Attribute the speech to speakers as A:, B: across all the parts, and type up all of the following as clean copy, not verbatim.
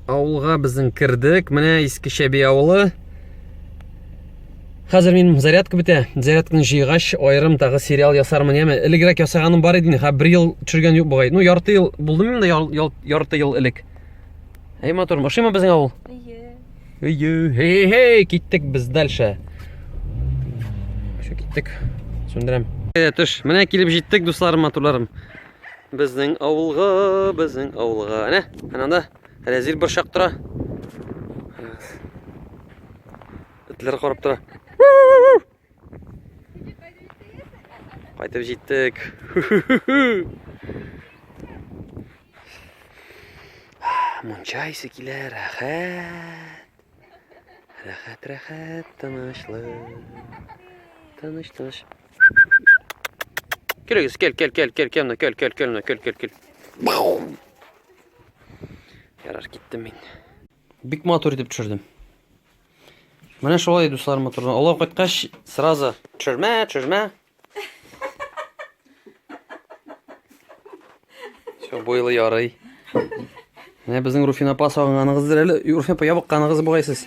A: Ауылға біздің кірдік. Міне ескі Шәби ауылы. Қазір менің зарядка бітті. Зарядканы жиғаш, ойырым тағы сериал ясармын. Еме, ілігірек ясағаным бар еді. Бір ел жүрген бұғай. Ну, ярты ел бұлдым мен де ярты ел ілік. Эй, моторым, ұшай ма біздің ауыл? Хей, кеттік біз дальше. Кеттік. Сөндірем. Түш, міне келіп жеттік, достарым, моторларым. Біздің ауылға. Әне, ананда рәзил бір шақ тұра. Үтлер қорып тұра. Қайтып жеттік. Мұнша есі келер, рахат, тыныш. Келегіз, кел. Ярар, кеттім мен. Бик мотор етіп түшірдім. Міне шолай достар моторын. Олар қайтқаш, сразу түшірме. Все, бойлы ярай. Міне біздің Руфин апа сағынғанығыздар әлі. Руфин апа ябыққанығыз бұғайсыз.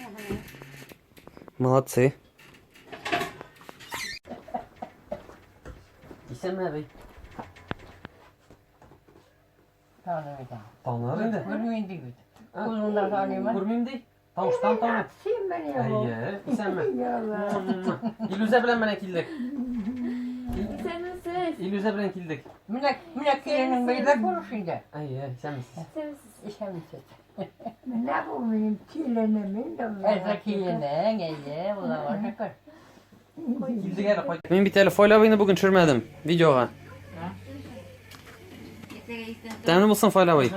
A: Молодцы. Исән мәбей. Таныр енді?
B: Көрмейін дейді. Көзіңді таныма.
A: Көрмейім дей? Тауыштан тауы?
B: Сен мәне ябыл.
A: Әйе, исән мә? Илюзә білән мәне келдік. Илюзә білән келдік.
B: Міне келінің бейлер көрішінде.
A: Әйе, исәнмісіз?
B: Ишемісіз.
C: Ne bu benim kirlenemin de
B: Әзі келінің, әйе, оларға шықыр.
A: Келдік әлі қойды. Мен бит әлі файлабайны бүгін түсірмедім видеоға. Тәмін болсын файлабай.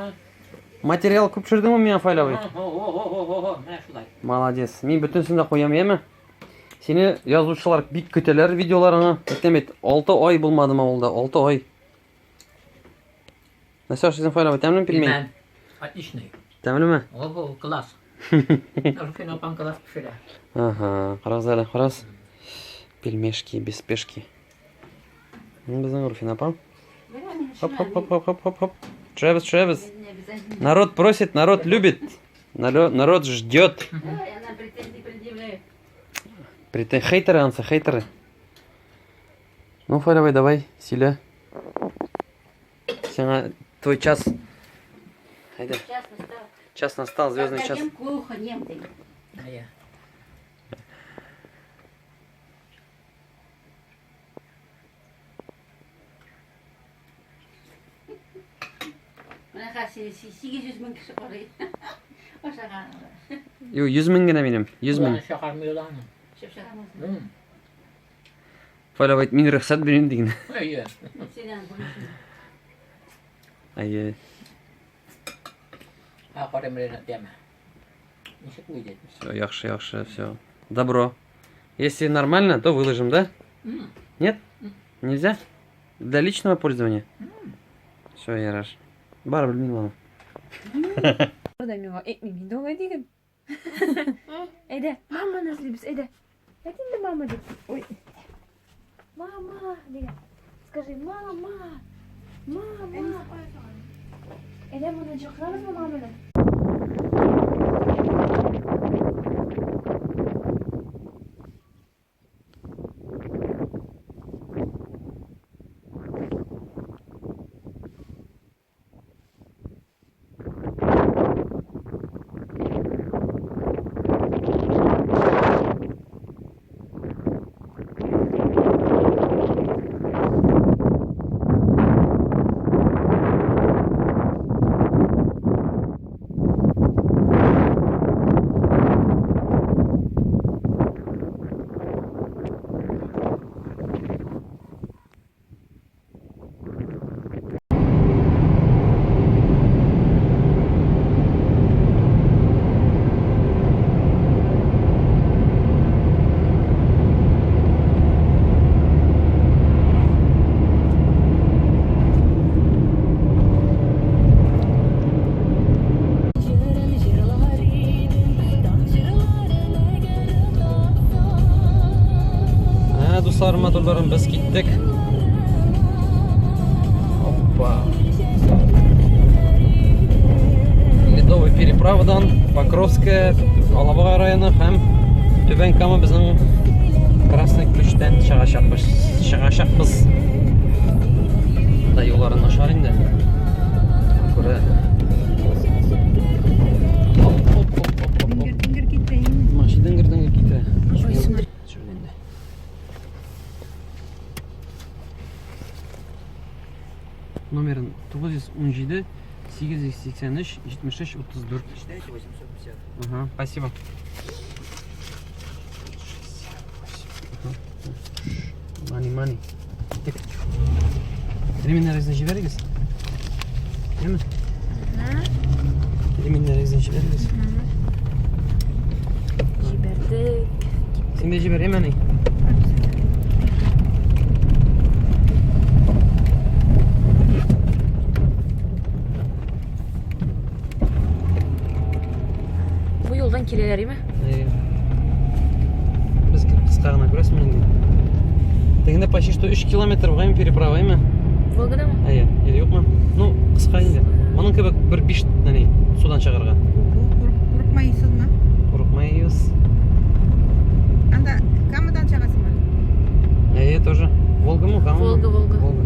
A: Материал көп түсірдің ме мен файлабай? Молодец. Мен бүтінсінде қоям еме. Сені жазушылар бик күтелер видеоларыңа. Әйтемет, 6 ай болмады ма олда, 6 ай. Насаш, сіздің файлабай тәмін пілмей?
D: Отличный.
A: Тәмін ме?
D: Ого, класс. Руфин апам класс пішірі.
A: Ага, қарағыз әлі, қарағыз. Пельмешки, без спешки. Біздің Руфин апам. Хоп. Тревис. Народ просит, народ любит. Народ ждет. Хейтеры, ансы, хейтеры. Ну, файловай, давай, силя. Сена, твой час. Хайда. Час настал, звездный час. Yo, 100 000 генә минем, 100 000.
D: Шақармıyorlar.
A: Файловай, мин рөхсәт бирин диген.
D: Әйе.
A: Әйе.
D: Ақарымырына деме. Нешек выйдет?
A: Все, яхшы, все. Добро. Если нормально, то выложим, да? Нет? Нельзя? Для личного пользования? Все, Яраш. Бар білмеймін ана.
E: Orada mı? Ekmeği mi? Doğru değil. Ede, mama nasıl biz? Ede. Edin de mama de. Oy. Mama de. Скажи, mama. Ede bunu cıklarız mı mamana?
A: Motorlarım biz gittik. Hoppa. Ледовый переправ. Дубравадан, Покровская, Алабуга районы һәм Түбән Кама безнең Красный Ключтән чыгачакбыз. Да юллары начар инде. Күрә.
E: Диңгер китә инде.
A: Машина диңгер китә.
E: Ой, сүндер.
A: Шүргәндә. Номерын 917 883 73 34.
D: Считайте 850.
A: Ага, спасибо. Мани. Так. Реміннеріңізді жіберіңіз. Değil mi? Реміннеріңізді жіберіңіз.
E: Жибердик.
A: Сен де жібер, емені.
E: Bu yoldan kireler mi?
A: Biz qisqa g'ana ko'rasizmi endi? Deganda почти что 3 километр ваем переправа, эми?
E: Волгада mı?
A: Ая, или yo'qmi? Ну, qisqa endi. Buning kebek bir 5 nani suvdan chiqargan.
F: Qo'rqmaysizmi?
A: Qo'rqmaysiz.
F: Anda kamidan chiqasizmi?
A: Aya, тоже. Волгамы, Кама?
E: Волга.
A: Волга.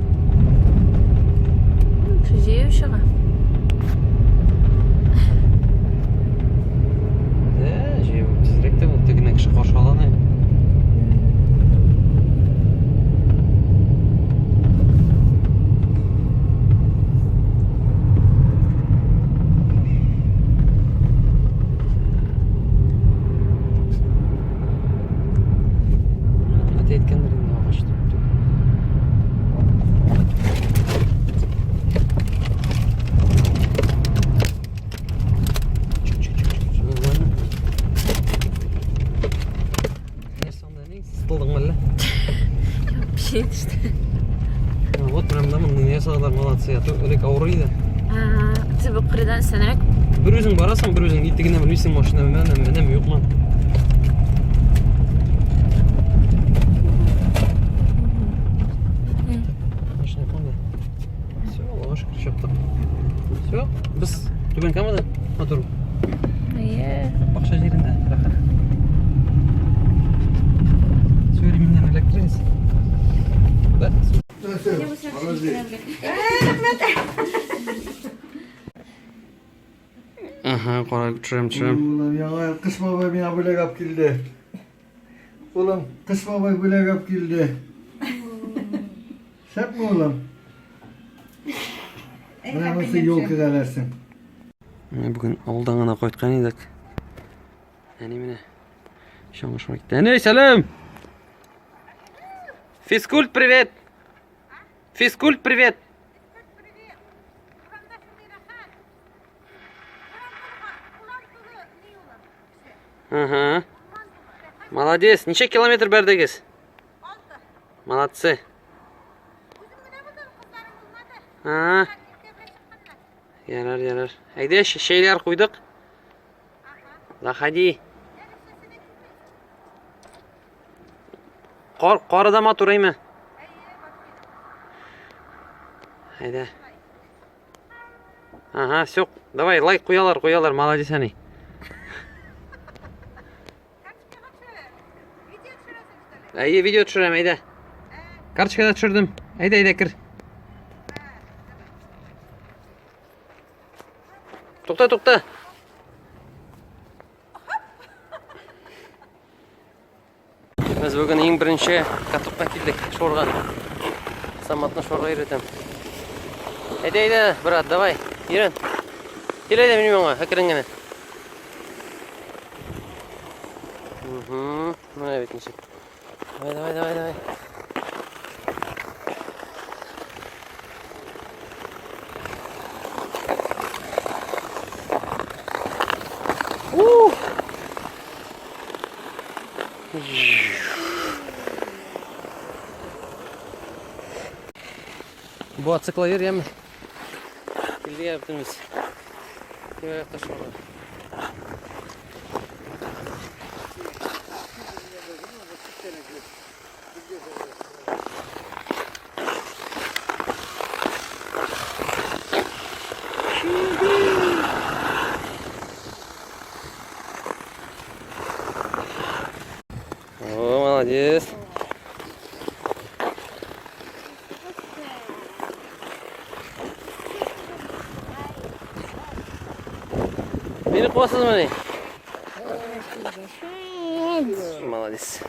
E: Жеевшіға.
A: Жеу, тезірек те бұл тегіне кіші қаршы аланы.
E: Bir şey işte.
A: Вот прям да мындай нерселер молодцы, а то элек ауырайды.
E: Тібі қырдан сәнәк.
A: Bir өзің барасың, bir өзің итігіне білмейсің машина менем юқман. Машина қонды. Все, Аллаға шүкір шаптық. Все, біз Түбән Камада отыру. Бақша жерінде, рахат. Все, реміннен электріңіз. Да, Aha, qora tushirem.
G: Ulan ya kış baba bana böyle kap geldi. Ulan kış baba böyle kap geldi. Sep mi ulan? Bana nasıl yol kırarlarsın?
A: Bugün avuldan gana koytkan edik. Әне міне. Шаңышма кетті. Әне, сәлем! Физкульт, привет! Физкульт, привет! Ага. Молодец. Неше километр бәрдегіз? Молодцы. Ярар. Әйде, шейлер қойдық. Заходи. Қарыда ма тұрайма? Әйде. Ага, все. Давай, лайк қоялар. Молодец, әне. Әйде, видео түсірем, әйде. Карточкада түсірдім. Әйде, кір. Тоқта. Biz bugün en birinci Katup'a geldik şorga. Samatını şorga yürütem. Haydi, brat, davay, yürün. Gel haydi benim yanıma, hakikaten gene. Ne bitmiş. Davay. Bu açıkla yer yeme. Bildi yaptınız. Kime yaptı şurada? Meni quvasizmi meni? Молодец.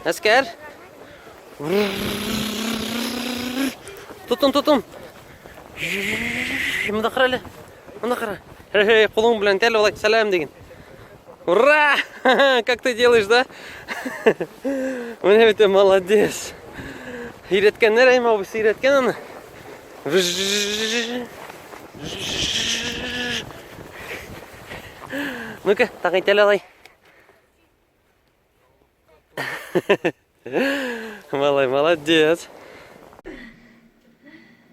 A: Askar. Tutun. Bunda qara. Bunda qara. Hey, qo'ling bilan tel olay, salam degin. Ура! Как ты делаешь, да? Mana bitta молодец. Үйреткен нерейма bu үйреткен аны. Ну-ка, тағай tel olay. Малай, молодец.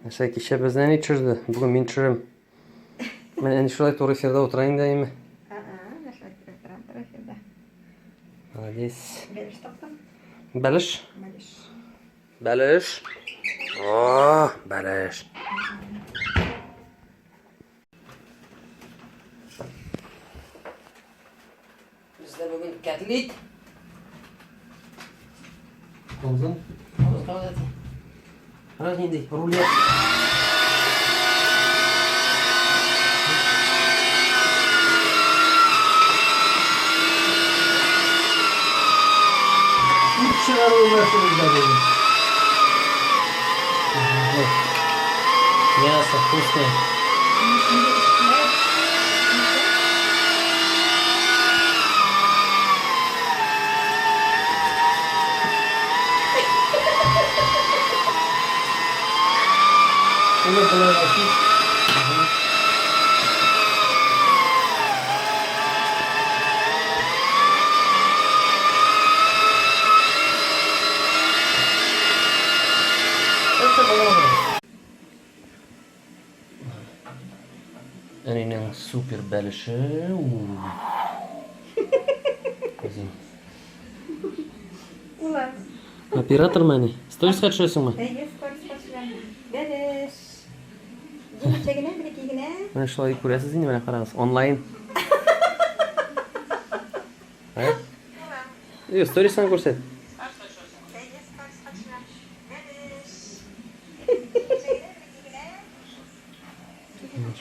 A: Aşağı kişi bizden ne çözdü? Bugün ben çözüm. Ben en şurada doğru efirde oturayım dayım. Молодец. Beliş. Beliş. Oh, beliş. Bizde bugün katlit. Olsun. Olsun. Раз не дай, рулет.
G: Вчера угощали забыли.
A: Мясо вкусное.
G: Bunu kolaylaştır.
A: Önünün süper belişi.
F: Ulan.
A: Оператор mani. Stories kaçırıyorsun mu?
F: Beres. Cimcegine birikigine.
A: Mana shularni ko'rasiz endi mana qarang. Onlayn. Ha? Yo, storiesni ko'rsat.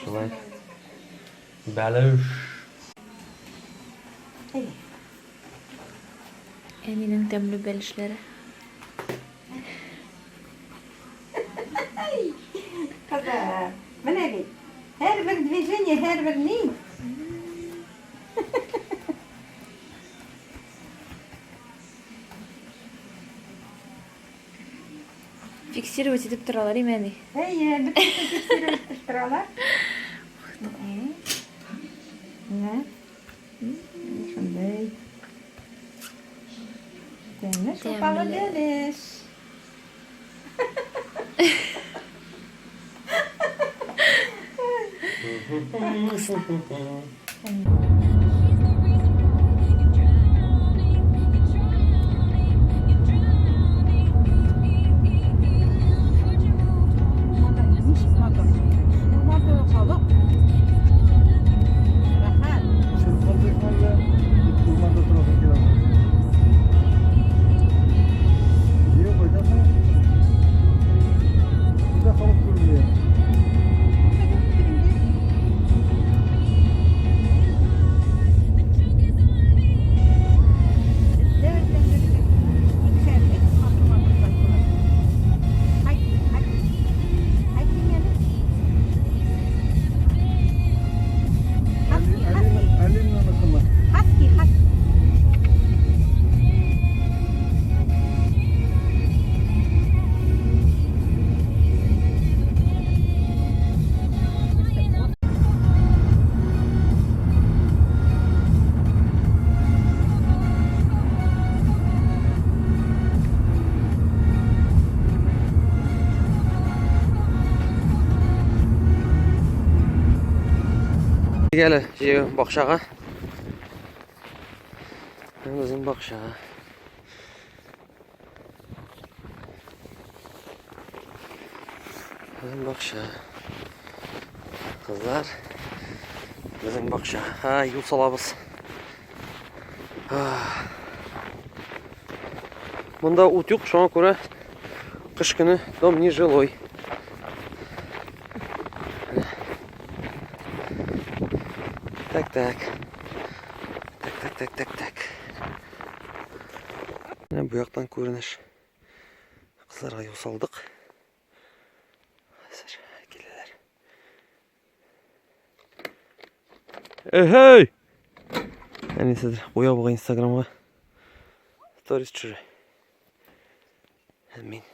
A: Shulay. Balish.
E: Eminim demli belişleri.
F: Kaza. Mana git. Her bir движение, her bir ne?
E: Fiksировать edip turalar emeni.
F: Hey, bütün tekstürü tuturalar. Ne? Şunday. Temne sopalı deriz.
G: Çırpmadıklarla durmada trafik yarar. Niye koydun? Burada kalıp durmuyor. Ali'nin anasını.
A: Gel, baqshaga. Bizim baqsha. Bizim baqsha. Qizlar. Bizim baqsha. Ha, yo'l solamiz. Bunda o't yo'q, shunga ko'ra qish kuni dom не жилой. Так. Так. Мына bu жақтан көрініш. Қыздарға үй салдық. Қазір келелер. Эй! Әне сіздер боя бұға инстаграмға. Сторис түсірі. Әмин.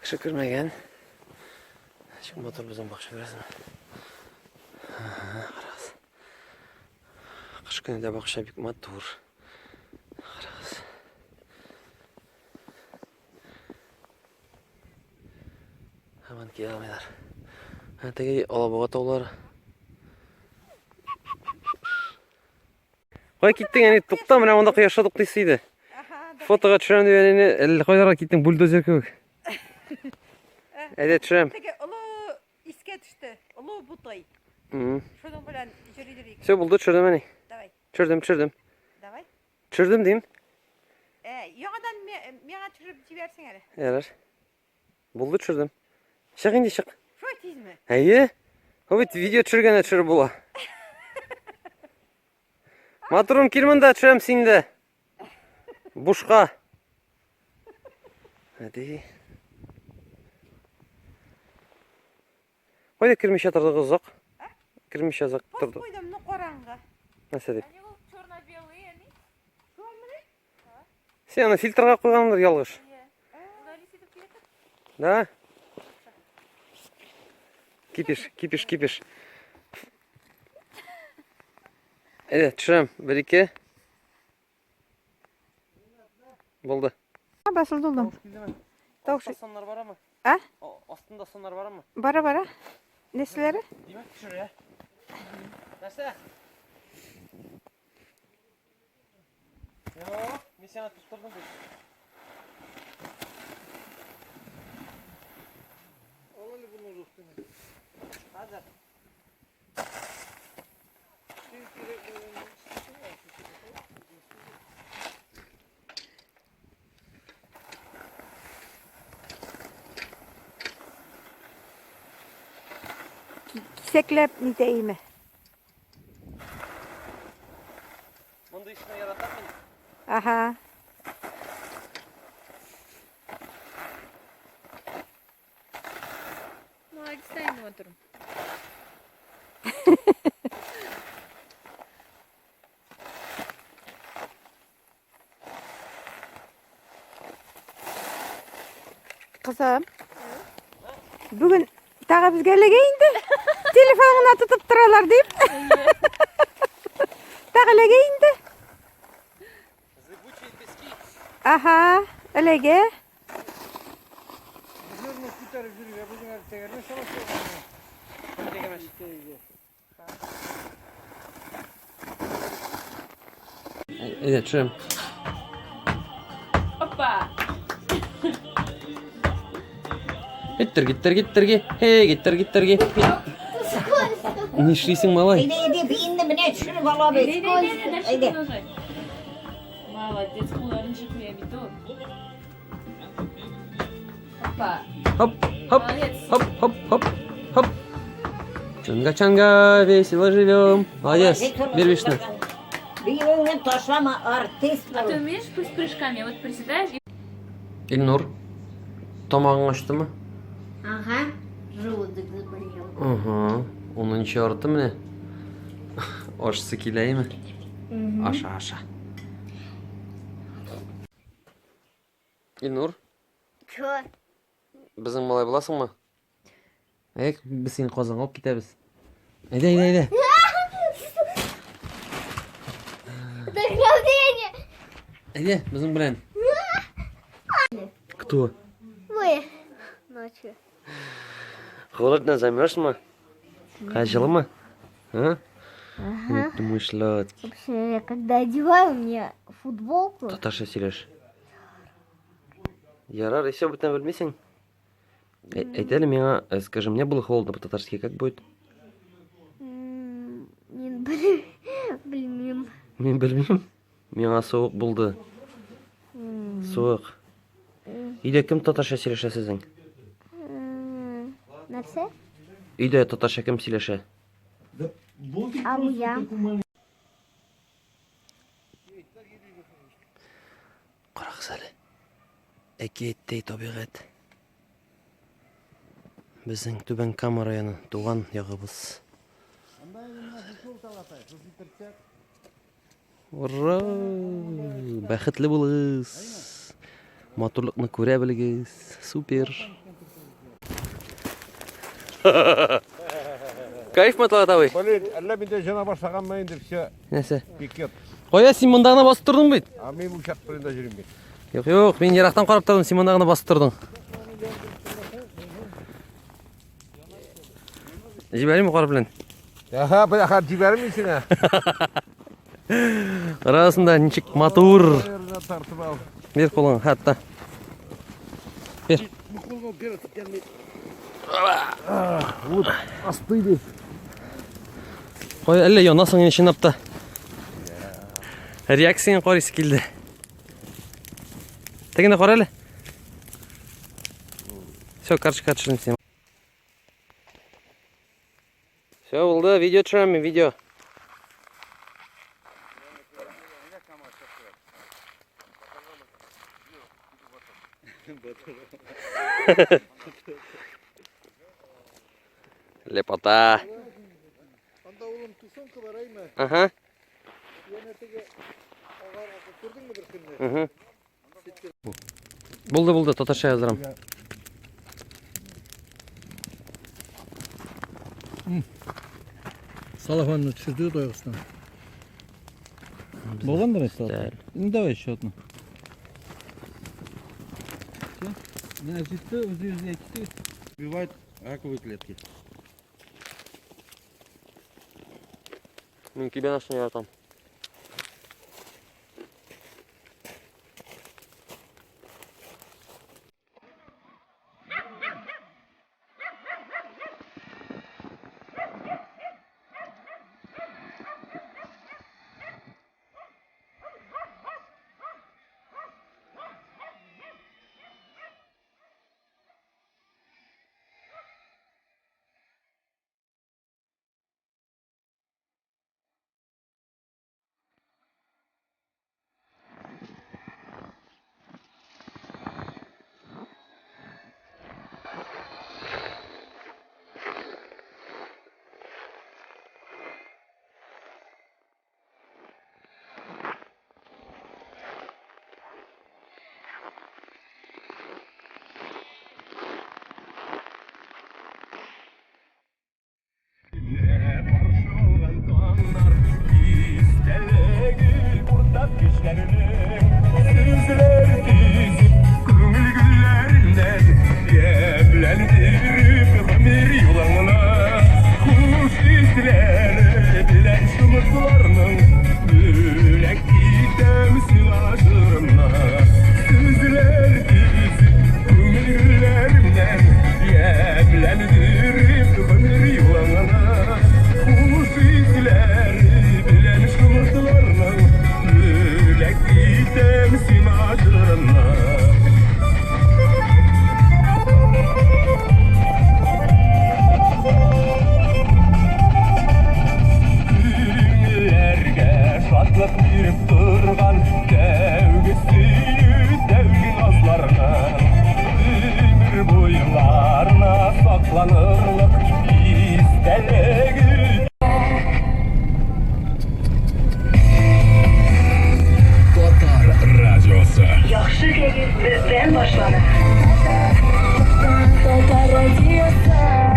A: Кіші кірмеген. Şimdi motor bizden bakışı görəsən. Qarağız. Qış günü də bakışa bir motor. Qarağız. Hemen gelmeyler. Tegi alaboğa tağları. Qoy kettin yani to'xta mana bunda quyoshga to'xtaysaydi. Fotoga tushiraman degani qo'ylarga ketding buldozer ko'k. Ayda tushiraman.
F: Ulu iske düştü. Ulu butay. Şuradan falan yürüyerek.
A: Все, buldu tushirdim mana.
F: Davay.
A: Tushirdim.
F: Davay.
A: Tushirdim deyim.
F: Yonadan mega çürüp jibersin hele.
A: Yarar. Buldu tushirdim. Chiq endi chiq.
F: Şu tizmi?
A: Ayy. Ho'bit video tushirganda tushirib bo'la. Motorum kirmanda tushiram senda. Boshqa. Hadi. Qo'yda kirmish turdi qiziq. Kirmish yoziq turdi.
F: Qo'ydim ne qorang'i.
A: Nasa deb.
E: Они вот черно-белые, они.
A: Sen ana filtrga qo'ygandir yolg'iz.
E: Удали сетіп кетіп.
A: Да? Кипиш. Evet, tushiraman. 1-2. Bo'ldi.
F: Basıldı oğlum. Tavşan.
A: Sonlar var ama.
F: Ha?
A: Ostunda sonlar var ama.
F: Bara. Nesileri?
A: Demek tushir ya. Narsa? Yok, men seni tuttirdim bu.
G: Oğlanı bunu ruhtum.
A: Hadi.
F: Çiçeklep değil mi?
A: Bunun işini yaratar mı?
F: Aha.
E: Молодец, дай мотором.
F: Kızım. Bugün daha biz geleceğinde telefonuna tutup duralar deyip. Daha geleceğinde.
A: Zıbıçı eski.
F: Aha. Öylege.
G: Üzerine kurtarıp yürüyor. Bugün erteğine savaş
A: Evet, tushiraman.
E: Опа!
A: Gittir. Hey, gittir. Ne işleysin malay?
B: Deydi beyinle mine düşürüp alabilir.
E: Дальше продолжай. Молодец, куларын жықмия биту. Опа.
A: Хоп.
E: Молодец.
A: Хоп. Чанга, весело живем. Молодец. Бервишна.
B: Büyüğünü taşlama artist
E: А ты
B: olur.
E: умеешь с прыжками? Вот приседаешь и...
A: İlnur. Tomağın açtı mı?
B: Aha. Желудок заболел.
A: Aha. Onun içi ağrıttı mı ne? Aşısı kileyi mi? Aşağı. İlnur.
C: Çö.
A: Bizim malay bulasın mı? Biz seni kozan alıp gideriz. Haydi. Haydi bizim bilen. Кто?
C: Вы. Ночью.
A: Холодно замерз Качало мı? А? Думаешь, сладкий.
C: Вообще, я когда одеваю мне футболку,
A: Татарша Сереж. Ярар, и все об этом bilmesen. Айтели меня, скажи, мне было холодно по-татарски, как будет?
C: не,
A: Мен білмеймін. Миңа суық болды. Суық. Үйде кім татарша сөйлеше сіздің?
C: Нәрсе?
A: Үйде татарша кім сөйлеше?
C: Абуя.
A: Қарақыз әлі. Әкеттей табиғат. Біздің Түбән Кама районы туған яғыбыз. Ура! Бәхетле булыгыз. Матурлыкны күрә белегез. Супер. Кайф ма Талгат?
H: Блин, әллә миндә жана башлаганмы инде все
A: Нәрсә?
H: пикет.
A: Кая син монда гына басып тордың бит?
H: А мен учак турында жүрим бит.
A: Юк, мен ерактан карап тордым, син монда гына басып тордың. Җибәрим кар белән.
H: Аха, бу ахар җибәрмисеңә.
A: Арасында ничек матур.
H: Ярына тартып ал.
A: Бер кулың, хатта. Бер.
H: Бу кулга бер тикәнме? Вот, астыйды.
A: Кой, әллә янасың инде чынлапта. Реакцияң карыйсы килде. Тегенә кара әле. Всё, карточка төшердем син. Всё, булды, видео төшерәм, видео. Лепота.
G: Анда улым тусонка бар әйме?
A: Ага.
G: Яна теге агарга күрдеңме бер көнне?
A: Булды, татарча язарам.
I: Салафанны түсірді Тоғыстан. Болғандар
A: Дәл.
I: Ну давай еще одну. Значит, убивают раковые клетки.
A: Мен кибен ашны яратам.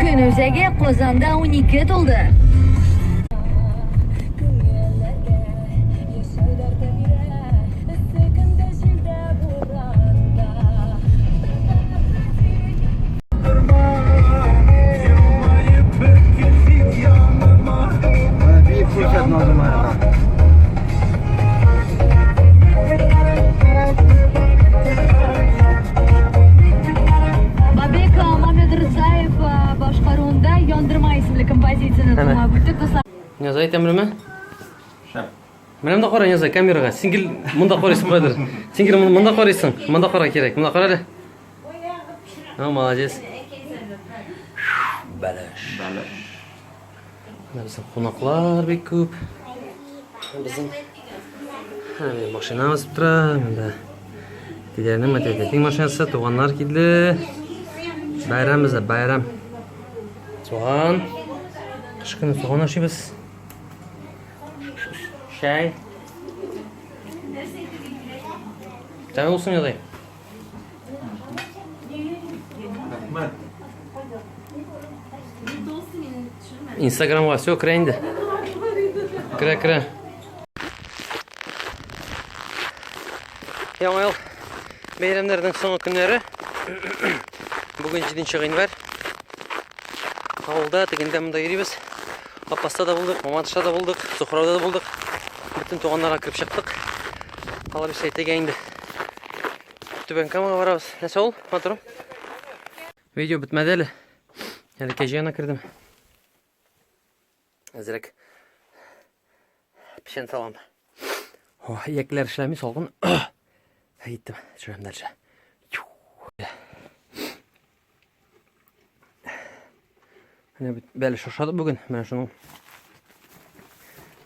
J: Күнүзеге Qozonda 12 толды.
G: Bir fırsat lazım ayağına.
J: Babek Mamed Rzayev boshqaruvida Yondirma ismli kompozitsiyani tomosha
A: Ne zayt emrimi?
D: Şap.
A: Менә монда кара яза камерага. Сиңгил монда карыйсың кадер. Сиңгил монда карыйсың. Монда кара керек. Монда кара әле. Молодец. Бәлеш. Безнең кунаклар бик күп. Безнең машинамыз тора. Монда Диләрнең мәтәтең машинасы, туганнар килде. Байрам бездә, байрам. Туган. Кыш көне туган ашыйбыз. Чай. Чай булсын ядай. Instagram'ga все кіре инде. Кіре. Яңа ел бәйрәмнәрнең соңгы көннәре. Бүген 7 гыйнвар. Авылда тегендә монда йөрибез. Апаста да булдык, Маматышта да булдык, Сухрауда да булдык. Бүтән туганнарга кирип чыктык. Алар бер сәйтәгә инде. Түбән Камага барабыз. Нәрсә ул? Матурым. Видео бетмәде әле. Әле кәҗәгә кирдем. Әзрәк пешен салам. О, яклар эшләми салгын. Әйттем, төшерәм дәлше. Менә бит бәлеш ашады бүген. Менә шуның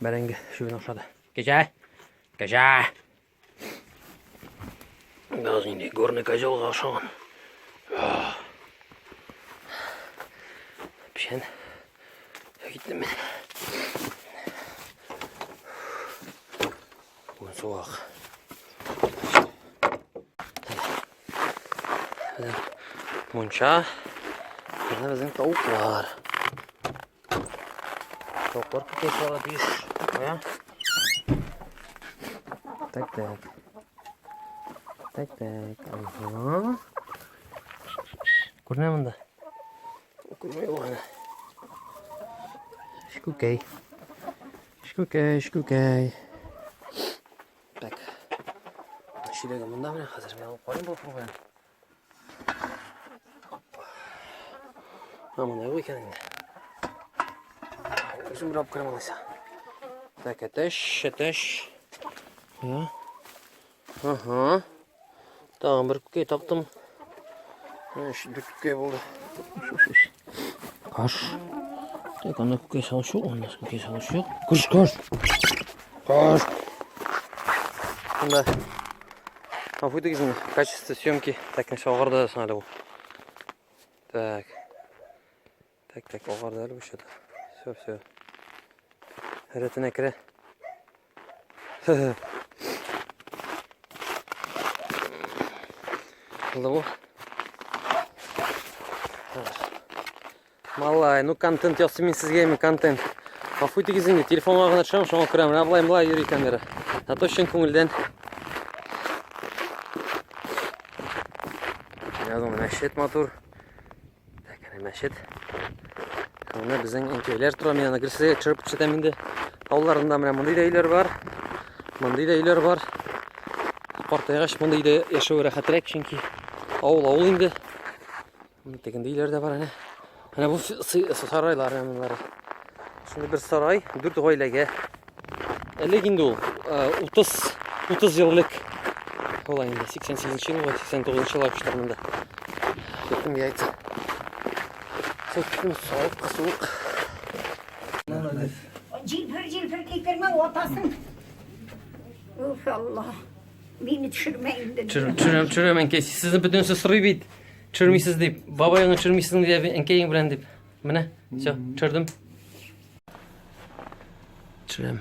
A: бәрәңге шуны ашады. Кәҗә. Газ инде горный козелга ашаган. Пешен. Әйттем мен. Бүген суак. Мунча. Менә безнең тауыклар. Тауыклар көтәсәгә тиеш. Ая. Так. Ага. Күренә монда. Күрмәй булган. Шкукай. Так. Шиләгә монда менә хәзер мен алып калыйм бу фурган. Мама, ой икән инде. Үзем рап керәм алайса. Так, әтәш. Я. Ага. Тагын бер күкәй таптым. Дүрткәй булды. Каш. Так, анда күкәй салышы, анда күкәй салышы. Каш. Анда. Афуйты гизин, качество съемки. Так, нәрсә агарда саңа бу. Так, агарда әле бушыда. Все. Рәтенә керә. Булды бу. Малай, контент ясый сезгә, контент. Афуйты гизин, телефонга гына төшәм, шуңа күрәм. Аблай йөри камера. Ато өчен күңелдән. Язым мәчет матур. Так, мәчет. Менә безнең әнкәйләр тора, мен аны гөрсә чырып төшәм инде. Авылларында менә мондый да өйләр бар. Картайгач мондый да яшәү рәхәтрәк, чөнки авыл инде. Мондый тегендә өйләр дә бар әнә. Менә бу сарайлар монлары. Шундый бер сарай 4 гаиләгә. Әле инде ул 30 еллык. Олай инде 88 ел, 89 ел аштырмында. Көтüm яйца. Söktüm soğuk.
B: Cilfir getirme otasın. Uf Allah. Beni düşürmeyin dedi.
A: Çürüyorum enkey. Sizin bütün sırrı bit. Çürmüysüz deyip. Baba yanı çürmüysün diye enkeyin bilen deyip. Mene. Çürdüm. Çürüyorum.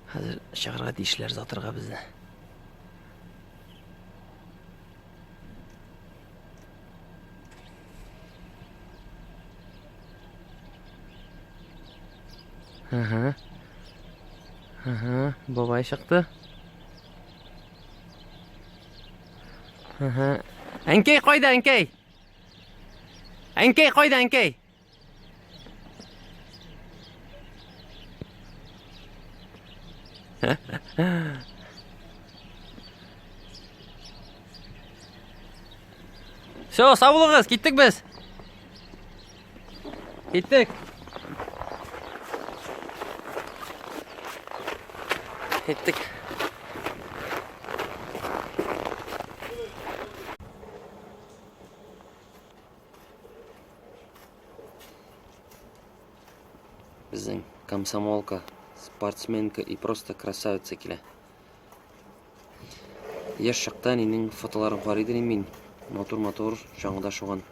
A: Hazır şahırga deyişler zatırga bizde. Babay çıktı. Enkey koydu enkey. Enkey koydu enkey. Sağ olun, gittik biz. Gittik. Кеттік. Біздің комсомолка, спортсменка и просто красавица келе. Еш шақта ненің фотоларын қарайды мен. Мотор жаңыда шоған.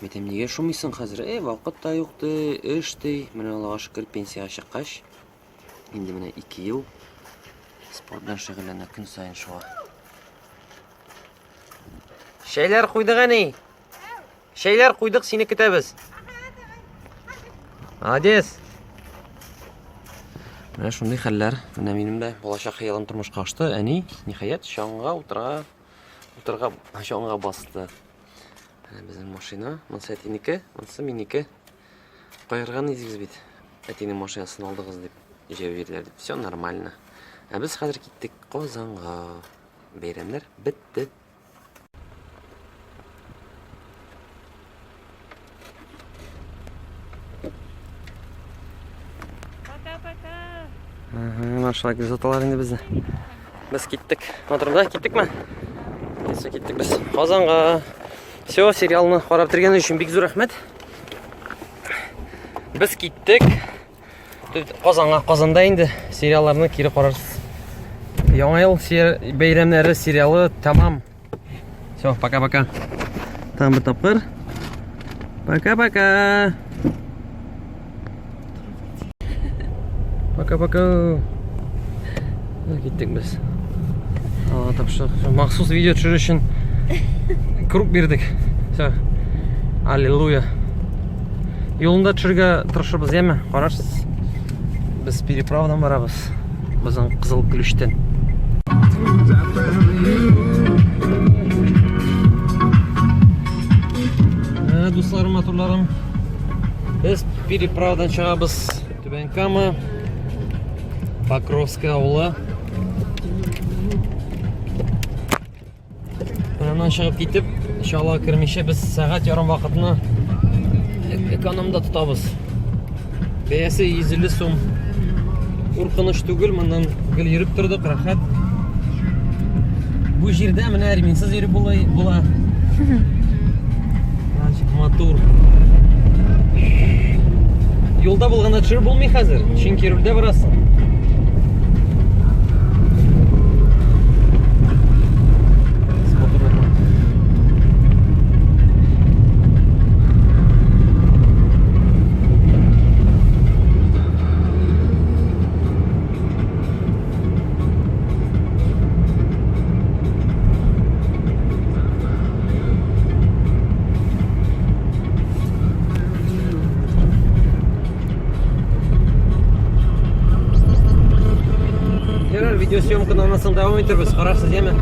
A: Метем неге шумайсың қазір? Вақыт та жоқты, ішті. Міне Аллаға шүкір пенсияға шыққаш. Енді міне 2 ел спорттан шағылана күн сайын шуға. Шәйлер қойдық әне? Шәйлер қойдық, сені күтеміз. Адес. Міне шундай хәлләр. Міне менің де болашақ хыялым тұрмышқа ашты. Әне, нихаят, шаңға отырға шаңға басты. Біздің машина, мұнсы әтенікі, мұнсы менікі. Қойырған езгіз бет. Әтенің машинасын алдығыз деп жеп жерлер деп. Все нормально. Біз қазір кеттік Қозанға. Бейремдер бітті. Маршалай күзеталар енді бізді. Біз кеттік. Отырымда кеттік ма? Несі кеттік біз Қозанға. Все, сериалны қарап тұргені үшін бек зор рахмет. Біз кеттік. Қозанда енді сериаларны кері қарарсыз. Яңа ел бейремлері сериалы тамам. Все, пока-пока. Там бір тапқыр. Пока-пока. Пока-пока. Кеттік біз. Тапшы. Мақсус видео түсіру үшін круг бердік. Все. Аллилуйя. Yolunda çırga tırışırız yeme, қарарсыз. Biz переправдан барабыз. Біздің Қызыл Күліштен. Достарым, матурларым. Біз переправдан шығабыз. Төбен Кама, Покровская ауылы. Бұнан шығып кетіп, иншалла кірмеше біз сағат ярым вақытыны экономда тұтабыз. Бәйесі 150 сом. Қорқыныш түгіл, мұндан гіл еріп тұрдық, рахат. Бұл жерде міне әрменсіз еріп бола. Мотор. Yolda болғанда чыр болмай қазір, Шенкерілде барасың. Видеосъемканы анасың давам етербіз, қарарсыз еме?